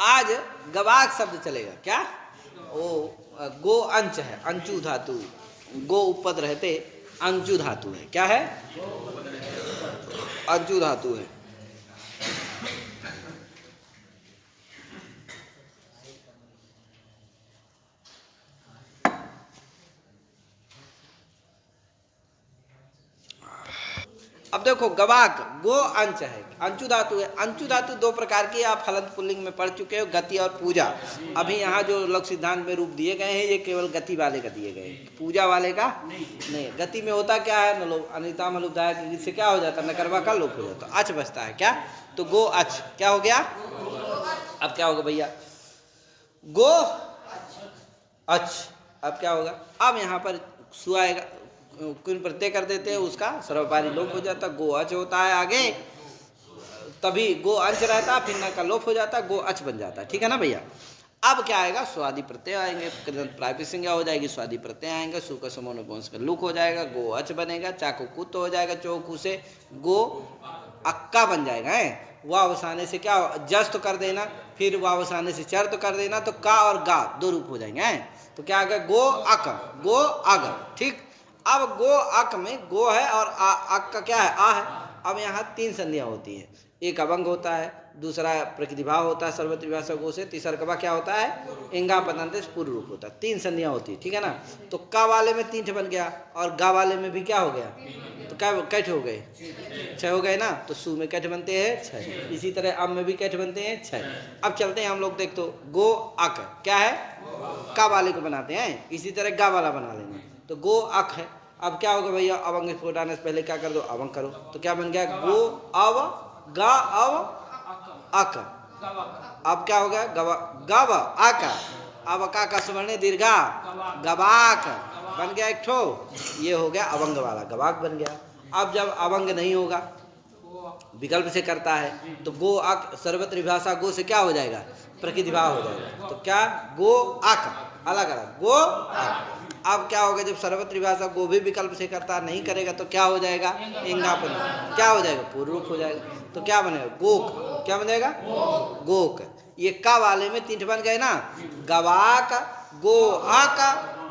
आज गवाक शब्द चलेगा क्या? ओ गो अंच है, अंचु धातु, गो उपद रहते अंचु धातु है। क्या है? अंचु धातु है। अब देखो गवाक गो अंच है, अंचु धातु है। अंचु धातु दो प्रकार की आप हलंत पुल्लिंग में पढ़ चुके हो, गति और पूजा। अभी यहाँ जो लोक सिद्धांत में रूप दिए गए हैं ये केवल गति वाले का दिए गए, पूजा वाले का नहीं। गति में होता क्या है? अनिता मलुदायक इससे क्या हो जाता है? नकरवा का लोप हो जाता, अच बचता है। क्या? तो गो अच क्या हो गया? अब क्या होगा भैया? गो अच। अब क्या होगा? अब यहाँ पर सु आएगा, कुन प्रत्यय कर देते हैं, उसका सर्वपारी लोप हो जाता, गो अच होता है आगे, तभी गो अंच रहता, फिर न का लोप हो जाता, गो अच बन जाता है। ठीक है ना भैया? अब क्या आएगा? स्वादि प्रत्यय आएंगे, प्रायपी संज्ञा हो जाएगी, स्वादि प्रत्यय आएंगे, सु का समोनुपंस का लुक हो जाएगा, गो अच बनेगा, चाकू कुत हो जाएगा, चौकू से गो अक्का बन जाएगा है। वावसाने से क्या जस तो कर देना, फिर वावसाने से चर तो कर देना, तो का और गा दो रूप हो जाएंगे हैं। तो क्या आएगा? गो अक, गो अग। ठीक। अब गो अक में गो है और अक का क्या है? आ है। अब यहाँ तीन संधियां होती हैं, एक अभंग होता है, दूसरा प्रकृतिभाव होता है सर्वत्र विभाषा गो से, तीसरा कबा क्या होता है? इंगा पदंत पूर्व रूप होता है। तीन संधियां होती है। ठीक है ना? तो का वाले में तीन बन गया और गा वाले में भी क्या हो गया? तो क्या कैठ हो गए? छह हो गए ना? तो सु में कैठ बनते हैं छह, इसी तरह अब में भी कैठ बनते हैं छह। अब चलते हैं हम लोग, देख तो गो अक क्या है? का वाले को बनाते हैं, इसी तरह गा वाला बना लेंगे, तो गो अक है। अब क्या होगा भैया? अवंग फुटाने से पहले क्या कर दो? अवंग करो, तो क्या बन गया? गो अव गा अव अक। अब क्या हो गया? गव अक। अब अका का स्वर्ण दीर्घा गवाक बन गया एक ठो, ये हो गया अवंग वाला, गवाक बन गया। अब जब अवंग नहीं होगा, विकल्प से करता है, तो गो अक सर्वत्र विभाषा गो से क्या हो जाएगा? प्रकृतिभाव हो जाएगा। तो क्या? गो अक अलग अलग गो अक। अब क्या होगा? जब सर्वत्र विभाषा गो भी विकल्प से करता नहीं करेगा तो क्या हो जाएगा? इंगापन क्या हो जाएगा? पूर्व रूप हो जाएगा। तो क्या बनेगा? गोक। क्या बनेगा? गोक। ये का वाले में तीन बन गए ना, गवाक गो अक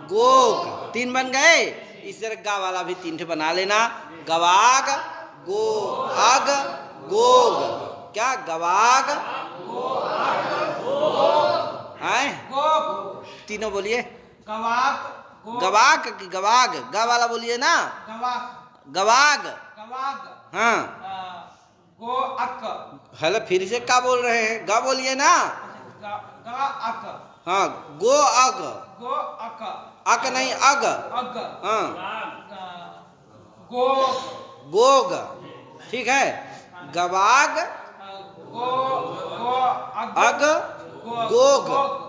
गोक, तीन बन गए। इस तरह गा वाला भी तीन बना लेना, गवाग गो अग गोग। क्या? गवाग है, तीनों बोलिए। गवाग की गवाग, गा वाला बोलिए ना, गवाग। हाँ गो अक। हेलो, फिर से क्या बोल रहे हैं? गा बोलिए ना। गा अक। हाँ गो अग, गो अक, अक नहीं अग। अग। हाँ गो गोग। ठीक है, गवाग गो गो अग गोग।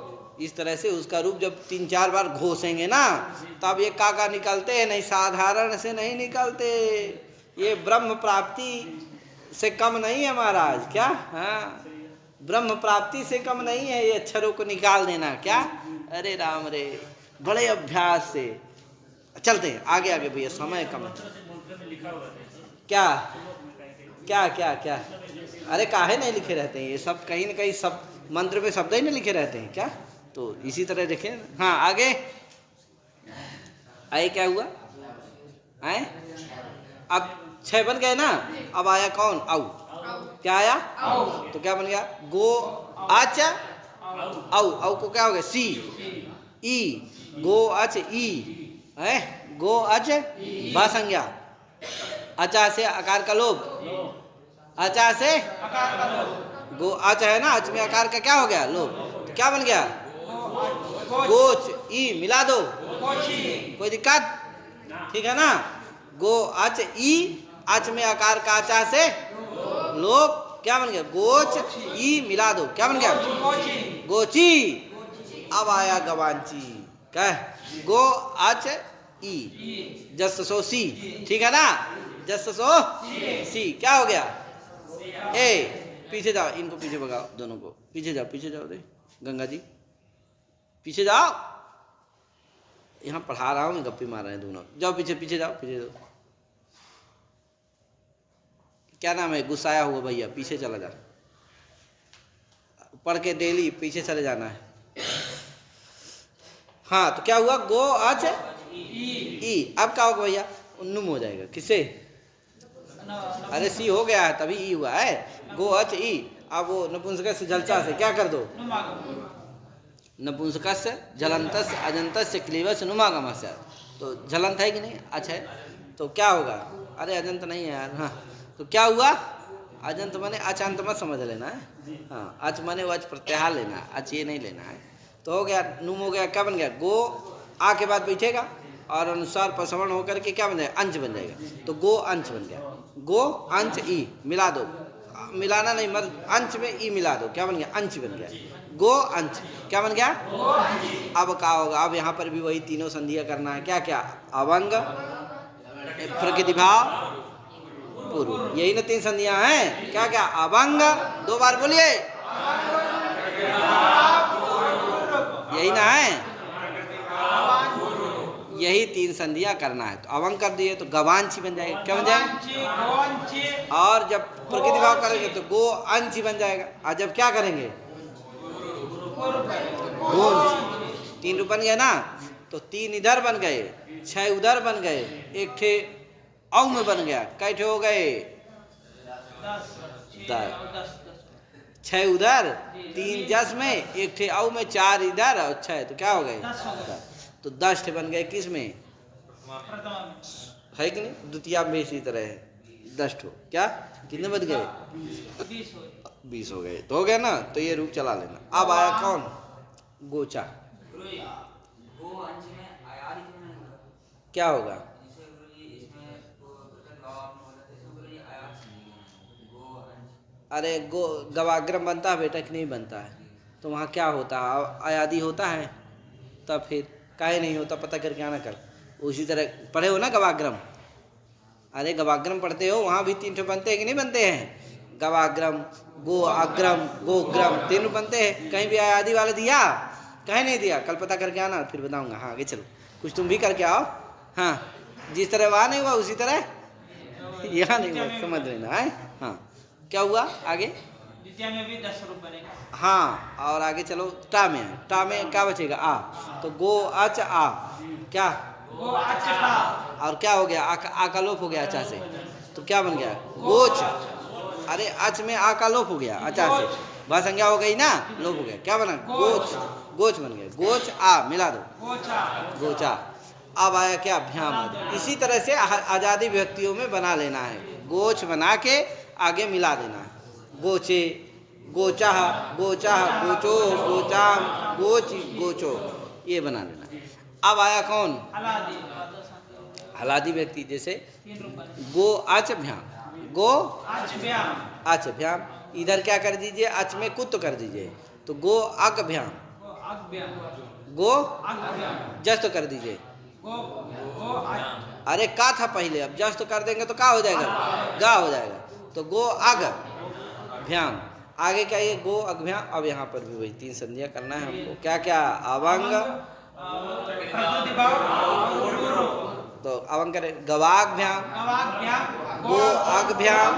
इस तरह से उसका रूप जब तीन चार बार घोषेंगे ना, तब ये काका निकलते हैं, नहीं साधारण से नहीं निकलते। ये ब्रह्म प्राप्ति से कम नहीं है महाराज। क्या? हाँ, ब्रह्म प्राप्ति से कम नहीं है ये अक्षरों को निकाल देना। क्या? अरे राम रे, बड़े अभ्यास से चलते हैं आगे आगे भैया, समय कम है। क्या क्या क्या क्या? अरे काहे नहीं लिखे रहते हैं ये सब? कहीं ना कहीं सब मंत्र में शब्द ही नहीं लिखे रहते हैं क्या? तो इसी तरह देखें। हाँ आगे आए, क्या हुआ? आए अब छह बन गए ना, अब आया कौन? औ। क्या आया? तो क्या बन गया? गो अच औ। औ को क्या हो गया? सी ई, गो अच ई है, गो अच भा संज्ञा, अचा से आकार का लोप, अचा से गो अच है ना, अच में आकार का क्या हो गया? लोप। तो क्या बन गया? गोच ई, मिला दो, कोई दिक्कत? ठीक है ना? गो अच ई, अच में आकार का अचा से लोप, क्या बन गया? गोच ई, मिला दो, क्या बन गया? गोची। अब आया गवांची। क्या? गो अच ई, जस सो सी। ठीक है ना? जस सो सी, क्या हो गया? ए पीछे जाओ, इनको पीछे भगाओ, दोनों को पीछे जाओ, पीछे जाओ दे गंगा जी, पीछे जाओ। यहाँ पढ़ा रहा हूँ, गप्पी मार रहे हैं दोनों। जाओ पीछे, पीछे जाओ, पीछे जाओ। क्या नाम है? गुस्साया हुआ भैया, पीछे चला जा। पढ़ के डेली पीछे चले जाना है। हाँ तो क्या हुआ, गो अच ई। अब क्या होगा भैया, नुम हो जाएगा। किससे, अरे सी हो गया है तभी ई हुआ है, गो अच ई। अब वो नपुंसक से जलचा से क्या कर दो, नपुंसक से झलंत अजंत से क्लीवस नुमागम से, तो झलंत है कि नहीं, अच्छा है, तो क्या होगा, अरे अजंत नहीं है यार, हाँ तो क्या हुआ, अजंत माने अचांत मत समझ लेना है, हाँ अच माने अच प्रत्याहार लेना है, अच ये नहीं लेना है। तो हो गया, नुम हो गया, क्या बन गया, गो आ के बाद बैठेगा और अनुसार प्रसवण होकर के क्या बन जाएगा, अंश बन जाएगा। तो गो अंश बन गया, गो अंश ई मिला दो, मिलाना नहीं मत, अंश में ई मिला दो, क्या बन गया, अंश बन गया, गो अंश क्या बन गया। अब क्या होगा, अब यहाँ पर भी वही तीनों संधियां करना है, क्या क्या, अवंग, प्रकृति भाव, पूर्व, यही ना तीन संधियां हैं, क्या क्या, अवंग, दो बार बोलिए, यही ना है, यही तीन संधियां करना है। तो अवंग कर दिए तो गवांची बन जाएगा, क्या बन जाएगा, और जब प्रकृति भाव करेंगे तो गो अंशी बन जाएगा, और जब क्या करेंगे, गोंची, तीन रूप बन गया ना, तो तीन इधर बन गए, 6 उधर बन गए, एक ठे औ में बन गया, कै ठे हो गए, 6 उधर, 3 जस में, एक ठे औ में, 4 इधर और 6, तो क्या हो गए, तो 10 ठे बन गए, किस में है कि नहीं, द्वितीया में इसी तरह है, 10 ठो, क्या कितने बन गए, 20 हो गए, तो हो गया ना। तो ये रूप चला लेना। अब आया कौन, गोचा, क्या होगा, अरे गो गवाग्रम बनता है बेटा कि नहीं बनता है, तो वहाँ क्या होता है, अयादि होता है, तब फिर काहे नहीं होता, पता करके आना कर। उसी तरह पढ़े हो ना गवाग्रम, अरे गवाग्रम पढ़ते हो, वहाँ भी 3 ठो बनते हैं कि नहीं बनते हैं, गवाग्रम, गो अग्रम, गोग्रम, 3 बनते हैं। कहीं भी आदि वाले दिया, कहीं नहीं दिया, कल पता करके आना, फिर बताऊंगा। हाँ आगे चलो, कुछ तुम भी करके आओ, हाँ जिस तरह वहाँ नहीं हुआ उसी तरह यहाँ नहीं हुआ, समझ लेना है। हाँ क्या हुआ आगे, द्वितीय में भी 10 रूप बनेगा। हाँ और आगे चलो, टा में है, टा में क्या बचेगा, आ, तो गो अच आ, क्या, गो अच का, और क्या हो गया, आ का लोप हो गया अच्छा से, तो क्या बन गया, गोच, अरे अच में आ का लोप हो गया अच्छा से, वह संज्ञा हो गई ना, लोप हो गया, क्या बना, गोच, गोच बन गया, गोच आ मिला दो, गोचा। अब आया क्या, भ्याम। इसी तरह से आजादी व्यक्तियों में बना लेना है, गोच बना के आगे मिला देना है, गोचे, गोचाह, गोचाह, गोचो, गोचाम, गोच, गोचो, ये बना लेना। अब आया कौन, हलादी व्यक्ति, जैसे गो अच भ्याम, गो अच भ्याम, इधर क्या कर दीजिए, अच में कुत्त कर दीजिए, तो गो अग भ्याम, गो जस तो कर दीजिए, अरे का था पहले, अब जस तो कर देंगे तो क्या हो जाएगा, गा हो जाएगा, तो गो अग भ्याम, आगे क्या ये गो अग भ्याम। अब यहाँ पर भी वही 3 संधियां करना है हमको, क्या क्या, अवंग, तो अवंग करे, गवाग भ्याम, गो अग भ्याम,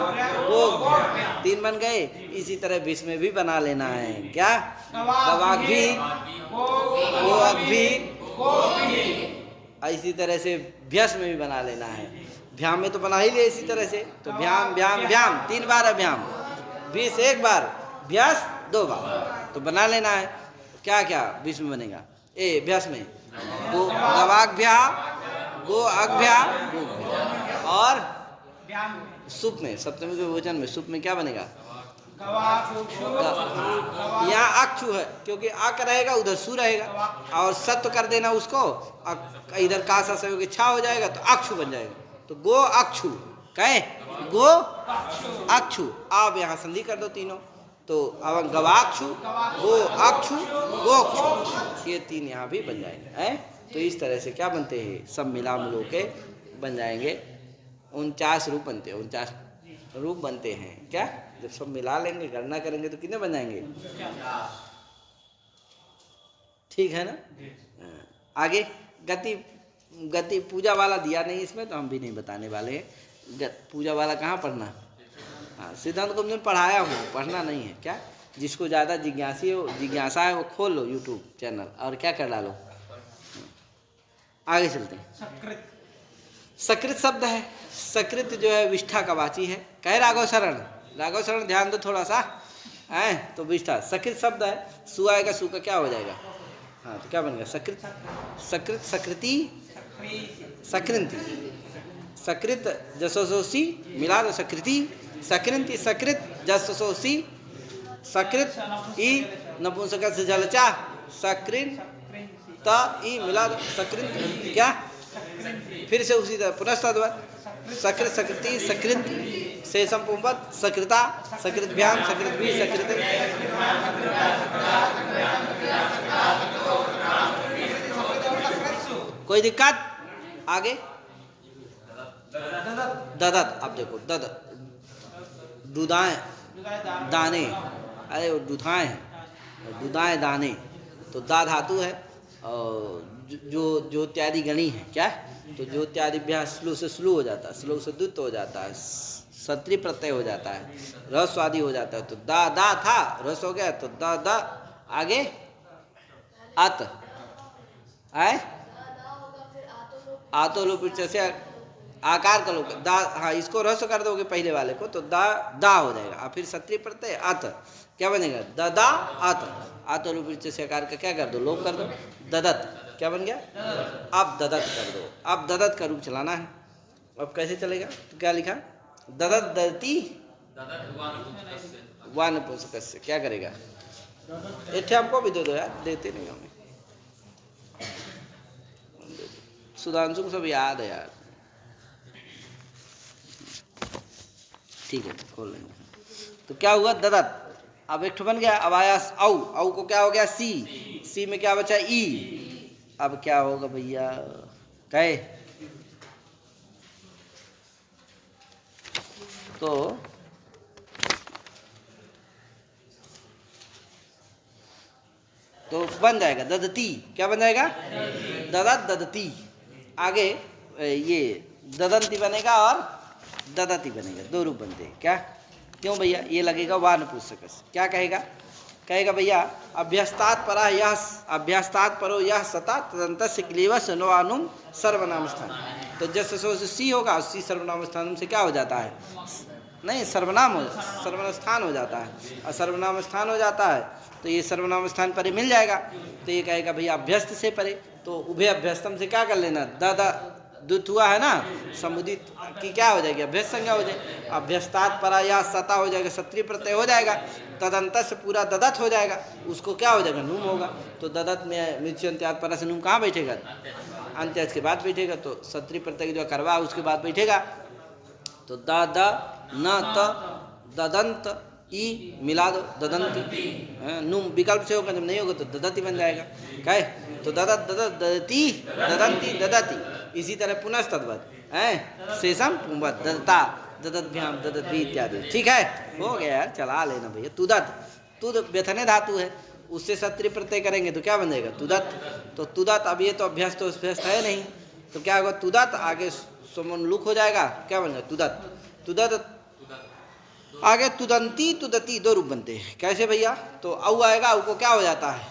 गो भ्याम, 3 बन गए। इसी तरह विष में भी बना लेना है, क्या, गवाग भी, गो अग भी, इसी तरह से भ्यस में भी बना लेना है, भ्याम में तो बना ही ले इसी तरह से, तो भ्याम भ्याम भ्याम 3 बार है भ्याम, विष 1 बार, भ्यस 2 बार, तो बना लेना है। क्या क्या विष में बनेगा, ए भ्यस में गो गवाग भ्या, गो अग्भ्या, गो भ्या, और सुप में, सप्तमी के भोजन में सुप में क्या बनेगा, यहाँ अक्षु है क्योंकि अक रहेगा उधर सु रहेगा, और सत्व कर देना उसको, इधर का सा सहयोग छा हो जाएगा तो अक्षु बन जाएगा, तो गो अक्षु, कहे गो अक्षु। अब यहाँ संधि कर दो तीनों, तो अब गवाक्षु, गो अक्षु, गोक्षु, ये 3 यहाँ भी बन जाएंगे हैं। तो इस तरह से क्या बनते हैं, सब मिला मिलो के बन जाएंगे, 49 रूप बनते हैं, 49 रूप बनते हैं। क्या जब सब मिला लेंगे, गणना करेंगे तो कितने बन जाएंगे, ठीक है ना। आगे गति, गति पूजा वाला दिया नहीं इसमें, तो हम भी नहीं बताने वाले हैं। पूजा वाला कहाँ पढ़ना, हाँ सिद्धांत को मैं पढ़ाया हूँ, पढ़ना नहीं है क्या, जिसको ज़्यादा जिज्ञासा है वो खोल लो यूट्यूब चैनल और क्या कर डालो। आगे चलते हैं। सकृत। सकृत शब्द है। सकृत जो है विष्ठा का वाची है। कहे राघव शरण ध्यान दो थोड़ा सा है। तो विष्ठा सकृत शब्द है। सु आएगा, सु का क्या हो जाएगा? हाँ तो क्या बन गया? सकृत। सकृत सकृति सकृंति। सकृत जसोसी मिला दो सकृति सकृंति। सकृत जसोसी सकृत ई नपुंसक से जलचा सकृन त ई मिला दो सकृत क्या? फिर से उसी तरह पुनस्तद्वत् सकृत सकृति सकृंति शेषम पुंपत सकृता सकृतभ्याम सकृतभि सकृत। कोई दिक्कत? आगे ददत। अब देखो ददत दुदाएं दाने, अरे वो दुधाएं हैं, दुदाएं दाने। तो दा धातु है और जो ज्योत्यादि गणी है क्या? तो ज्योत्यादिभ्यः स्लू से स्लू हो जाता है, स्लू से दुत्त हो जाता है, सत्री प्रत्यय हो जाता है, रस आदि हो जाता है। तो दा दा था रस हो गया तो दा दा आगे अत आए आतो लोप से आकार का लोप दा। हाँ इसको रस कर दोगे पहले वाले को तो दा दा हो जाएगा और फिर सत्री प्रत्यय अत क्या बनेगा? ददा अत। आतो लोप से आकार का क्या कर दो? लोप कर दो। ददत क्या बन गया? अब ददत कर दो। अब ददत का रूप चलाना है। अब कैसे चलेगा? तो क्या लिखा? ददत ददती वानपुंसक से क्या करेगा? इट्ठे हमको भी दे दो यार, देते नहीं हमें। सुधांशु को सब याद है यार। ठीक है खोल लेंगे। तो क्या हुआ? ददत। अब एक बन गया। अब आया औ, औ को क्या हो गया? सी, सी में क्या बचा? ई। अब क्या होगा भैया? कहे तो बन जाएगा ददती। क्या बन जाएगा? ददत ददती। आगे ये ददंती बनेगा और ददती बनेगा, दो रूप बनते हैं क्या? क्यों भैया? ये लगेगा वानपुंसक। क्या कहेगा? कहेगा भैया अभ्यस्तात् परा यह अभ्यस्तात् परो यह सता तदंतस्य क्लीवस्य नोनुम सर्वनाम स्थान। तो जैसे सी होगा, सी सर्वनाम स्थान से क्या हो जाता है? नहीं सर्वनाम स्थान हो जाता है। और सर्वनाम स्थान हो जाता है तो ये सर्वनाम स्थान परे मिल जाएगा। तो ये कहेगा भैया अभ्यस्त से परे, तो उभय अभ्यस्तम से क्या कर लेना? दादा दुत हुआ है ना, समुदित की क्या हो जाएगी? अभ्यस्त संज्ञा हो जाएगी। अभ्यस्तात् परा या सता हो जाएगा, सत्री प्रत्यय हो जाएगा। तदंत से पूरा ददत हो जाएगा, उसको क्या हो जाएगा? नुम होगा। तो ददत में मृत्युन्त्यात् परा से नुम कहाँ बैठेगा? अंत्य के बाद बैठेगा। तो सत्री प्रत्यय जो करवा उसके बाद बैठेगा। तो द द न त ददंत ई मिला दो ददंती। नुम विकल्प से होगा, जब नहीं होगा तो ददती बन जाएगा। कहे तो ददत ददत ददती ददंती ददती। इसी तरह पुनस्तद्वत् है शेषम पुंवत ददता ददतभ्याम ददतभि इत्यादि। ठीक है, हो गया यार, चला लेना भैया। तुदत, तुद व्यथने धातु है, उससे सत्री प्रत्यय करेंगे तो क्या बन जाएगा? तुदत। तो तुदत, अब ये तो अभ्यस्त तो अभ्यस्त है नहीं, तो क्या होगा? तुदत आगे सोमोन्मुख हो जाएगा, क्या बन जाएगा? तुदत। तुदत आगे तुदंती तुदती, दो रूप बनते हैं। कैसे भैया? तो औ आएगा, औ को क्या हो जाता है?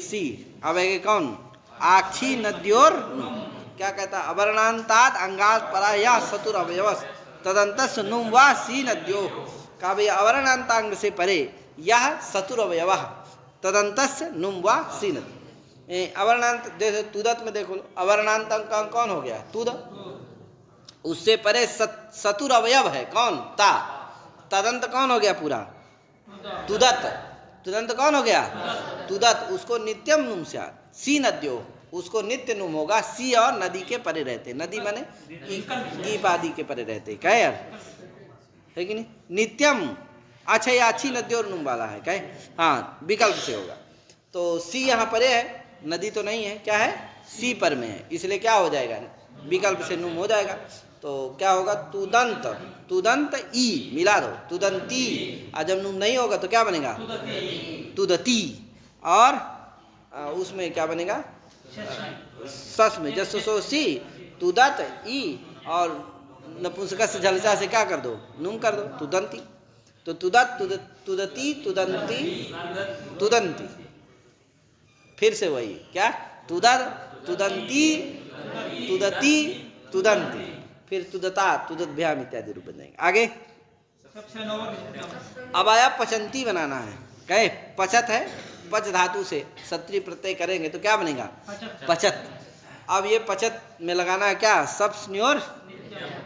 सी। अब आएगा कौन? आक्षी नद्योर नुम। क्या कहता है? अवर्णांतात अंगात परा या सतुर अवयवस तदंतस नुम वा सी नद्यो। कहा भैया अवर्णांतांग से परे यह सतुर अवयव तदंतस नुम वा सी नद। अवर्णांत देखो तुदत में देखो, अवर्णांतांग कौन हो गया? तुद। उससे परे सतुर अवयव है कौन? ता। तदंत कौन हो गया पूरा? तुदत। तुदंत कौन हो गया? तुदत। उसको नित्यम नुम से सी नद्यो, उसको नित्य नुम होगा। सी और नदी के परे रहते, नदी माने गीप आदि के परे रहते। क्या यार, है कि नहीं? नित्यम। अच्छा ये अच्छी नदी और नुम वाला है क्या? हाँ विकल्प से होगा। तो सी यहाँ परे है, नदी तो नहीं है, क्या है? सी पर में है, इसलिए क्या हो जाएगा? विकल्प से नुम हो जाएगा। तो क्या होगा? तुदंत। तुदंत ई मिला दो तुदंती। और जब नुम नहीं होगा तो क्या बनेगा? तुदती। और उसमें क्या बनेगा? सस में जसो सी तुदत ई और नपुंसक से झलसा से क्या कर दो? नुम कर दो तुदंती। तो तुदत तुदती तुदंती तुदंती, फिर से वही क्या, तुदर तुदंती तुदती तुदंती, फिर तुदता तुदभ्याम इत्यादि रूप बन जाएंगे। आगे अब आया पचंती बनाना है। कहे पचत है, पच धातु से सत्री प्रत्यय करेंगे तो क्या बनेगा, पचत। अब ये पचत में लगाना है क्या, सब स्न्योर,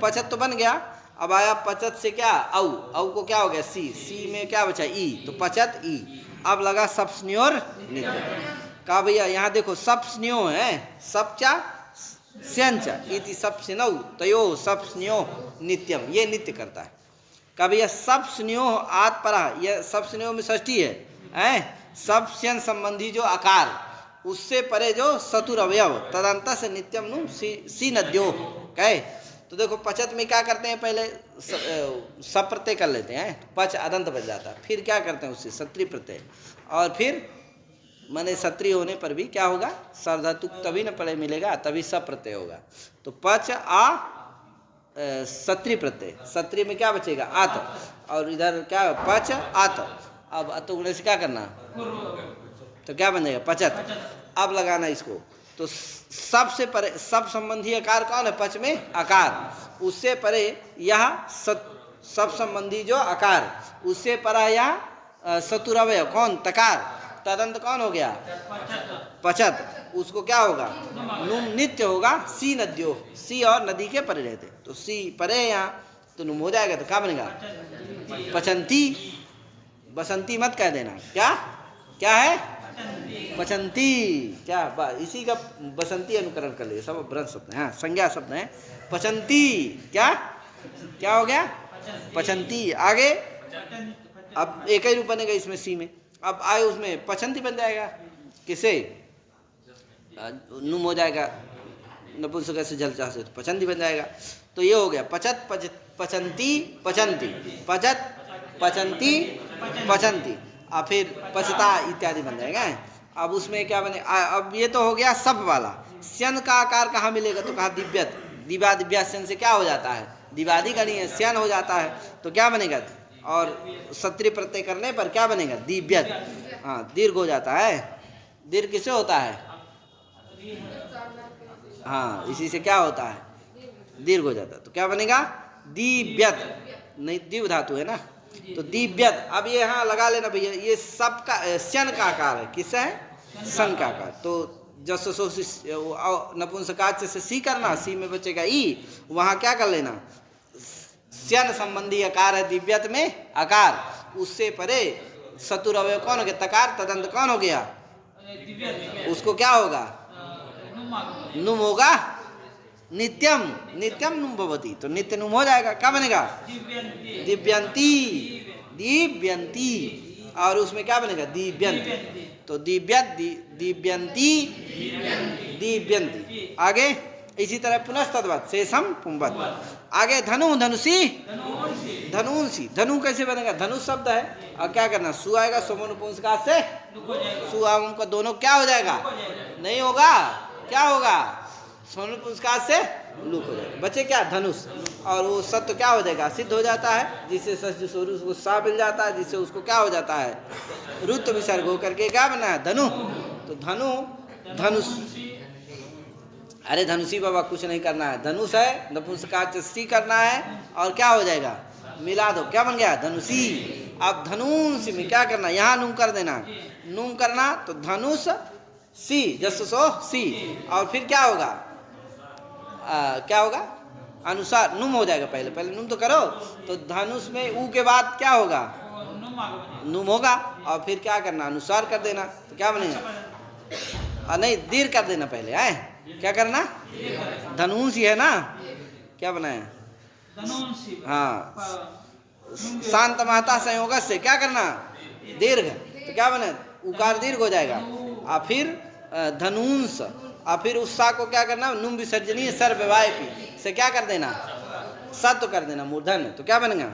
पचत तो बन गया। अब आया पचत से क्या, औ, औ को क्या हो गया, सी, सी में क्या बचा, ई, तो पचत ई। अब लगा सब स्न्योर नित्य। कहा भैया यहाँ देखो सब स्न्यो है, सब क्या स्यंच इति सब स्न्यो तयो सब स्न्यो नित्यम, ये नित्य करता है। कहा भैया सब स्न्यो आत परा, ये सब स्न्यो में षष्ठी है, सब स्यन संबंधी जो आकार, उससे परे जो सतुर अवयव, तदंत से नित्यम नु सी नद्यो। कहे तो देखो पचत में क्या करते हैं, पहले सब प्रत्यय कर लेते हैं, पच अदंत बच जाता है, फिर क्या करते हैं उससे सत्री प्रत्यय, और फिर माने सत्री होने पर भी क्या होगा, सार्वधातुक तभी न पड़े मिलेगा, तभी सब प्रत्यय होगा। तो पच आ सत्री प्रत्यय, सत्री में क्या बचेगा, आत, और इधर क्या पच आत। अब अत उगने से क्या करना, तो क्या बन जाएगा, पचत। अब लगाना इसको, तो सबसे परे, सब संबंधी आकार कौन है, पच में आकार, उससे परे यह सब संबंधी जो आकार, उससे परा यह सतुरवय कौन, तकार, तदंत कौन हो गया, पचत, उसको क्या होगा, नुम नित्य होगा, सी नद्यो, सी और नदी के परे रहते, तो सी परे यहाँ तो नुम हो जाएगा, तो क्या बनेगा, पचंती। बसंती मत कह देना, क्या क्या है, पचंती, क्या इसी का बसंती अनुकरण कर लिए, सब भ्रंश शब्द है, संज्ञा शब्द है, पचंती, क्या क्या हो गया, पचंती। आगे अब एक ही रूप बनेगा इसमें सी में, अब आए उसमें पचंती बन जाएगा, किसे, नुम हो जाएगा, नपुंसक से जलचा से, तो पचंती बन जाएगा। तो ये हो गया पचत पचंती पचंती, पचत पचंती पचंती, और फिर पचता इत्यादि बन जाएगा। अब उसमें क्या बने, अब ये तो हो गया सब वाला। स्यन का आकार कहाँ मिलेगा, तो कहा दिव्यत, दिव्या दिव्या स्यन से क्या हो जाता है, दिवादी गणीय स्यन हो जाता है, तो क्या बनेगा, और सत्री प्रत्यय करने पर क्या बनेगा, दिव्यत। हाँ दीर्घ हो जाता है, दीर्घ किसे होता है, हाँ इसी से क्या होता है, दीर्घ हो जाता है, तो क्या बनेगा, दिव्यत, नहीं दिव्य धातु है ना, तो दिव्यत। अब ये यहाँ लगा लेना भैया, ये सब का स्यन का आकार है, किसका है, सन का आकार, तो जस सो नपुंसकाच से सी करना, सी में बचेगा ई, वहाँ क्या कर लेना, स्यन संबंधी आकार है दिव्यत में आकार, उससे परे सतुर अवयव कौन हो गया, तकार, तदंत कौन हो गया, उसको क्या होगा, नुम होगा, नित्यम, नित्यम नुम भवती, तो नित्य नुम हो जाएगा, क्या बनेगा, दिव्यंती, दिव्यंती, और उसमें क्या बनेगा, दिव्यंती, तो दिव्यत दिव्यंती दिव्यंती। आगे इसी तरह पुनस्तद्वत् शेषम पुंबत। आगे धनु धनुषी धनुषी, धनु कैसे बनेगा, धनु शब्द है, और क्या करना, सु आएगा, सोमनुपुंसकाच से सु आम का दोनों क्या हो जाएगा, नहीं होगा, क्या होगा, सोमनुपुंसकाच से लुक हो जाएगा, बचे क्या, धनुष, और वो सत्य क्या हो जाएगा, सिद्ध हो जाता है, जिससे सच स्वरूप को सा मिल जाता है, जिससे उसको क्या हो जाता है, रुत विसर्ग होकर के क्या बना है, धनु। तो धनु धनुष, अरे धनुषी बाबा कुछ नहीं करना है, धनुष है, नपुंसकाच सी करना है, और क्या हो जाएगा, मिला दो, क्या बन गया, धनुषी। अब धनुष में क्या करना, यहाँ नुम कर देना, नुम करना, तो धनुष सी, जस सो सी, और फिर क्या होगा, क्या होगा, अनुसार नुम हो जाएगा, पहले पहले नुम तो करो, तो धनुष में ऊ के बाद क्या होगा, नुम होगा, और फिर क्या करना, अनुसार कर देना, तो क्या बनेगा, नहीं दीर्घ कर देना पहले, है क्या करना, धनुष है ना, क्या बनाया, हाँ शांत महता संयोग से क्या करना, दीर्घ, तो क्या बने, उकार दीर्घ हो जाएगा, और फिर धनुष, और फिर उस सा को क्या करना, नुम विसर्जनीय सर्ववाय पी से क्या कर देना, सत्व कर देना मूर्धन, तो क्या बनेगा,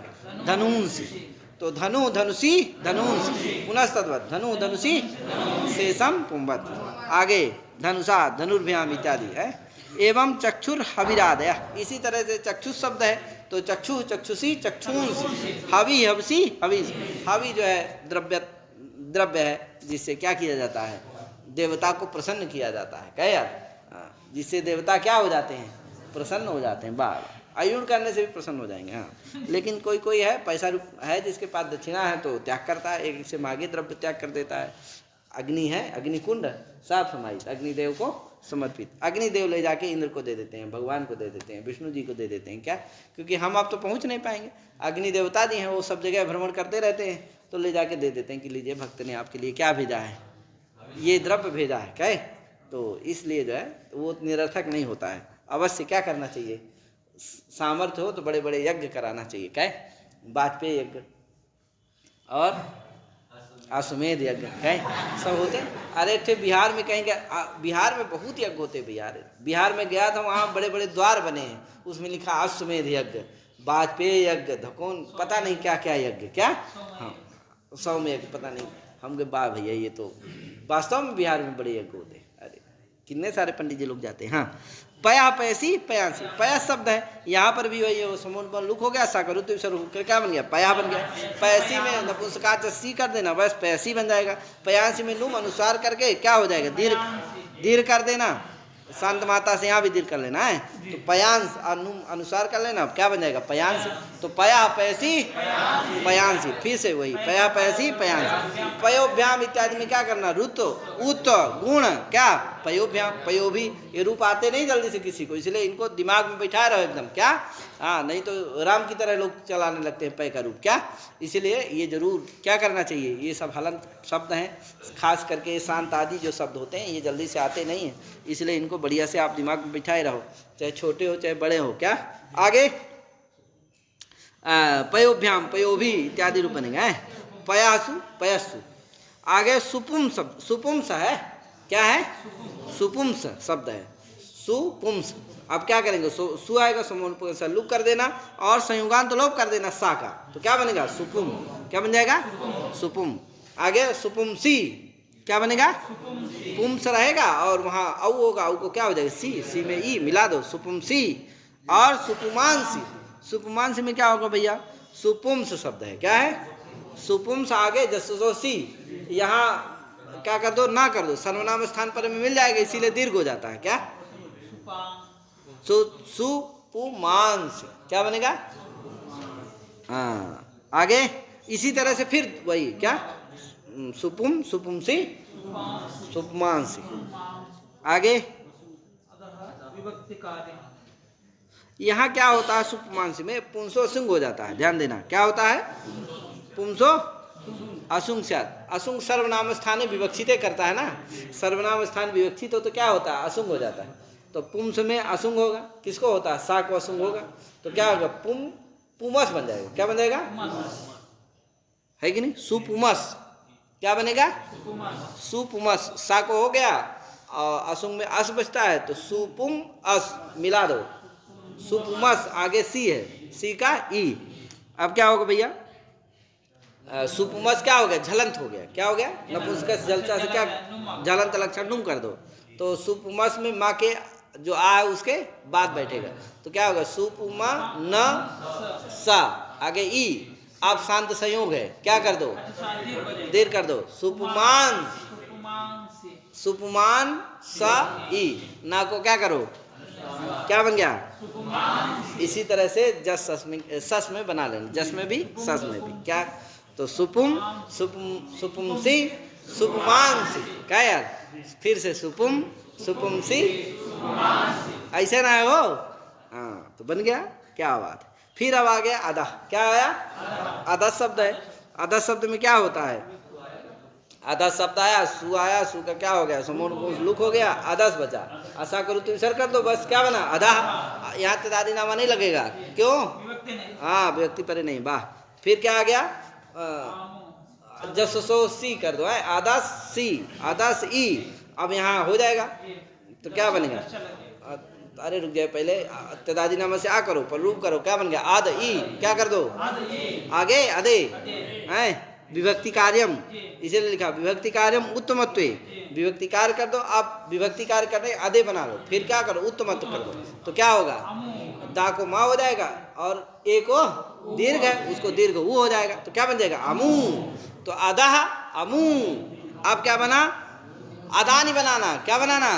धनुषी। तो धनु धनुषी धनुष, पुनस्तद्वत् धनु धनुषी शेषम पुंबत। आगे धनुषा धनुर्भ्याम इत्यादि है। एवं चक्षुर हविरादय, इसी तरह से चक्षुष शब्द है तो चक्षु चक्षुषी चक्षुंसी, हवि हवसी हविष, हवि जो है द्रव्य है जिससे क्या किया जाता है, देवता को प्रसन्न किया जाता है। क्या यार, जिससे देवता क्या हो जाते हैं, प्रसन्न हो जाते हैं। बार आयुण करने से भी प्रसन्न हो जाएंगे। हाँ, लेकिन कोई कोई है पैसा है जिसके पास दक्षिणा है तो त्याग करता है, एक से मागे द्रव्य त्याग कर देता है। अग्नि है, अग्निकुंड साफ समाहित, अग्निदेव को समर्पित, अग्निदेव ले जाके इंद्र को दे देते हैं, भगवान को दे देते हैं, विष्णु जी को दे देते हैं। क्या, क्योंकि हम आप तो पहुंच नहीं पाएंगे, अग्नि देवता जी हैं, वो सब जगह भ्रमण करते रहते हैं, तो ले जाके दे देते हैं कि लीजिए भक्त ने आपके लिए क्या भेजा है, ये द्रव्य भेजा है। क्या, तो इसलिए जो है वो निरर्थक नहीं होता है। अवश्य क्या करना चाहिए, सामर्थ्य हो तो बड़े बड़े यज्ञ कराना चाहिए। क्या, वाजपेयी यज्ञ और अश्वमेध यज्ञ है सब होते हैं। अरे थे बिहार में कहीं गया, बिहार में बहुत यज्ञ होते हैं। बिहार में गया था, वहाँ बड़े बड़े द्वार बने हैं, उसमें लिखा अश्वमेध यज्ञ, वाजपेयी यज्ञ, धकोन पता नहीं क्या क्या यज्ञ, क्या हाँ सौम्य यज्ञ पता नहीं। हम कहे वाह भैया, ये तो वास्तव में बिहार में बड़े यज्ञ होते हैं। अरे कितने सारे पंडित जी लोग जाते हैं। हाँ, पया पैसी पयांसी, पया शब्द है, यहाँ पर भी वही है, समूह लुक हो गया, सा करो तो क्या बन गया, पया बन गया। पैसी में नपुंसकाच सी कर देना, बस पैसी बन जाएगा। पयांसी में लुम अनुसार करके क्या हो जाएगा, दीर्घ कर देना, शांत माता से यहाँ भी दीर्घ कर लेना है, तो पयांश अनुसार कर लेना, क्या बन जाएगा, पयांश। तो पया पैसी पयांसी, फिर से वही पया पैसी पयांसी। पयोभ्याम इत्यादि में क्या करना, रुत उत गुण, क्या पयोभ्याम, पयो भी ये रूप आते नहीं जल्दी से किसी को, इसलिए इनको दिमाग में बैठाए रहो एकदम। क्या, हाँ, नहीं तो राम की तरह लोग चलाने लगते हैं पय का रूप। क्या, इसलिए ये जरूर क्या करना चाहिए, ये सब हलंत शब्द हैं, खास करके शांत आदि जो शब्द होते हैं ये जल्दी से आते नहीं हैं, इसलिए इनको बढ़िया से आप दिमाग में बिठाए रहो, चाहे छोटे हो चाहे बड़े हो। क्या, आगे पयोभ्याम पयोभी इत्यादि रूप बनेंगे। पयासु पयस्सु, आगे सुपुंस, सुपुंस है, क्या है, सुपुंस शब्द है, सुपुंस। अब क्या करेंगे, सु आएगा, समूह लुक कर देना और संयुगांत तो लोप कर देना सा का, तो क्या बनेगा, सुपुम। क्या बन जाएगा, सुपुम। आगे सुपुमसी, क्या बनेगा, पुंस रहेगा और वहाँ औ होगा, औ को क्या हो जाएगा, सी, सी में ई मिला दो, सुपुमसी। और सुपुमांसी, सुपुमांसी में क्या होगा भैया, सुपुंस शब्द है, क्या है, सुपुंस। आगे जसोसी, यहाँ क्या कर दो, ना कर दो, सर्वनाम स्थान पर में मिल जाएगा, इसीलिए दीर्घ हो जाता है। क्या, सुपुमांस, क्या बनेगा, हाँ। आगे इसी तरह से फिर वही, क्या, सुपुम सुपुमसी सुपुमांसी। आगे यहाँ क्या होता है, सुपुमांसी में पुंसो असुंग हो जाता है, ध्यान देना, क्या होता है, पुंसो असुंग स्यात्, असुंग सर्वनाम स्थाने विवक्षित करता है ना, सर्वनाम स्थान विवक्षित हो तो क्या होता है, असुंग हो जाता है। तो पुंस में असुंग होगा, किसको होता है, सा को असुंग होगा, तो क्या होगा, पुम पुमस बन जाएगा। क्या बन जाएगा, है कि नहीं, सुपुमस। क्या बनेगा, सुपुमस, सा को हो गया और असुंग में अस बचता है, तो सुपुम अस मिला दो, सुपुमस। आगे सी है, सी का ई। अब क्या होगा भैया, सुपुमस क्या हो गया, झलंत हो गया। क्या हो गया, नपुंसक जलचा से क्या, झलंत लक्षण नुम कर दो, तो सुपुमस में माँ के जो आ है उसके बाद बैठेगा, तो क्या होगा, सुपुमा न सा। आगे ई, आप शांत संयोग है, क्या कर दो, देर कर दो, सुपुमान, सुपुमान सा ई, ना को क्या करो, क्या बन गया, इसी तरह से जस सस में बना लेना, जस में भी सस में भी। क्या, तो सुपुम सुपुम सुपुमसी सुपुमांसी। क्या यार, फिर से सुपुम सुपुमसी, ऐसे ना है वो, हाँ, तो बन गया। क्या बात है। फिर अब आ गया अदा, क्या आया, अदा शब्द है। अदा शब्द में क्या होता है, अदा शब्द आया, सु का क्या हो गया, समूह लुक हो गया, अदस बचा, ऐसा करो तो सर कर दो, बस क्या बना, अदा। यहाँ तदादी नामा नहीं लगेगा, क्यों, हाँ, व्यक्ति परे नहीं, वाह। फिर क्या आ गया, जसो सी कर दो, आदस सी, आदस ई। अब यहाँ हो जाएगा, तो क्या बनेगा, अरे रुक जाए, पहले तदादी नामा से आ करो, पर रूप करो, क्या बन गया, आद ई। क्या कर दो, आगे अदे, हैं विभक्ति कार्यम, इसीलिए लिखा विभक्ति कार्यम उत्तमत्वे। विभक्ति कार्य कर दो, आप विभक्ति कार्य करने अदे बना लो, फिर क्या करो उत्तमत्व कर दो, तो क्या होगा दा को माँ हो जाएगा और ए को दीर्घ है, उसको दीर्घ ऊ हो जाएगा, तो क्या बन जाएगा अमू। तो अदह अमू। अब क्या बना अदानी बनाना, क्या बनाना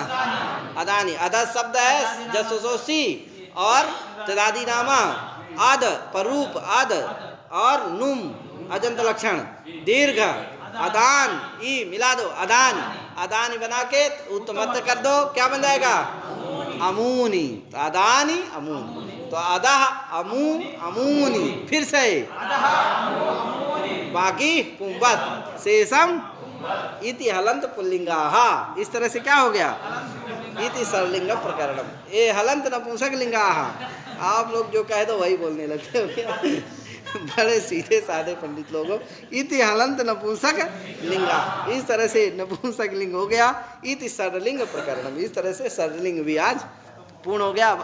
अदानी। अदा शब्द है जसोसी और तदादी नामा आद परूप आद और नुम अजंत लक्षण दीर्घ अदान ई मिला दो अदान। अदानी बना के उत्तमत्व कर दो, क्या बन जाएगा अमूनी। तो अदानी अमूनी, तो अदह अमू अमूनी। फिर से बाकी पुंबत शेषम इति हलंत पुल्लिंगाः। इस तरह से क्या हो गया इति सरलिंग प्रकरणम। ये हलंत नपुंसक लिंगाः। आप लोग जो कहे तो वही बोलने लगते हो बड़े सीधे साधे पंडित लोगों। इति हलंत नपुंसक लिंगा, इस तरह से नपुंसक लिंग हो गया। इति सरलिंग प्रकरणम, इस तरह से सरलिंग भी आज पूर्ण हो गया।